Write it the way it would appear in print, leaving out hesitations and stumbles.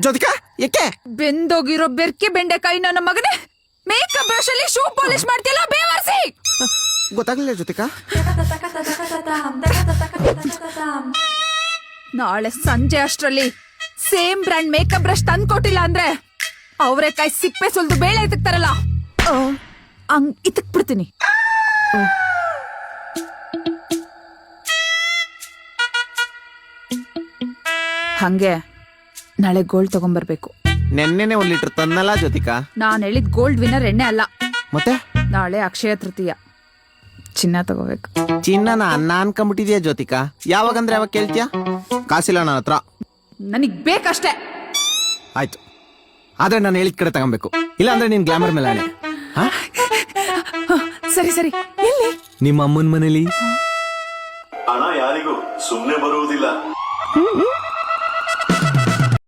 ಜ್ಯೋತಿಕಾ ಏಕೆ ಬೆಂದೋಗಿರೋ ಬೆರ್ಕೆ ಬೆಂಡೆಕಾಯಿ ನನ್ನ ಮಗನೇ, ಮೇಕಪ್ ಬ್ರಷ್ ಅಲ್ಲಿ ಶೂ ಪಾಲಿಶ್ ಮಾಡ್ತಿಲ್ಲ ಬೇವರ್ಸಿ. ಗೊತ್ತಾಗ್ಲಿಲ್ಲ ಜ್ಯೋತಿಕಾ. ನಾಳೆ ಸಂಜೆ ಅಷ್ಟ್ರಲ್ಲಿ ಸೇಮ್ ಬ್ರ್ಯಾಂಡ್ ಮೇಕಪ್ ಬ್ರಷ್ ತಂದ್ ಕೊಟ್ಟಿಲ್ಲ ಅಂದ್ರೆ ಅವರೆಕಾಯಿ ಸಿಪ್ಪೆ ಸುಲ್ದು ಬೇಳೆ ಇತ್ತಕ್ತಾರಲ್ಲ ಹಂಗ್ ಇತ್ತಕ್ ಬಿಡ್ತೀನಿ. ಹಂಗೆ ನಾಳೆ ಗೋಲ್ಡ್ ತಗೊಂಡ್ಬರ್ಬೇಕು. ನೆನ್ನೆನೆ 1 ಲೀಟರ್ ತಂದಲ್ಲ ಜ್ಯೋತಿಕಾ. ನಾನ್ ಹೇಳಿದ್ ಗೋಲ್ಡ್ ವಿನ್ನರ್ ಎಣ್ಣೆ ಅಲ್ಲ. ಮತ್ತೆ ನಾಳೆ ಅಕ್ಷಯ ತೃತೀಯ, ಚಿನ್ನ ತಗೋಬೇಕು. ಚಿನ್ನನ ಅನ್ನ ಅನ್ಕೊಂಡ್ಬಿಟ್ಟಿದ್ಯಾ ಜ್ಯೋತಿಕಾ. ಯಾವಾಗಂದ್ರೆ ಯಾವಾಗ ಕೇಳ್ತೀಯಾ? ಕಾಸಿಲ್ಲ ನನ್ನ ಹತ್ರ. ನನಗ್ ಬೇಕಷ್ಟೇ. ಆಯ್ತು, ಆದ್ರೆ ನಾನು ಹೇಳಿದ ಕಡೆ ತಗೊಬೇಕು, ಇಲ್ಲ ಅಂದ್ರೆ ನೀನ್ ಗ್ಲಾಮರ್ ಮೇಲೆ ಆಣೆ. ಸರಿ ಸರಿ. ಎಲ್ಲಿ? ನಿಮ್ಮ ಅಮ್ಮನ ಮನೇಲಿ. ಹಣ ಯಾರಿಗೂ ಸುಮ್ನೆ ಬರುವುದಿಲ್ಲ.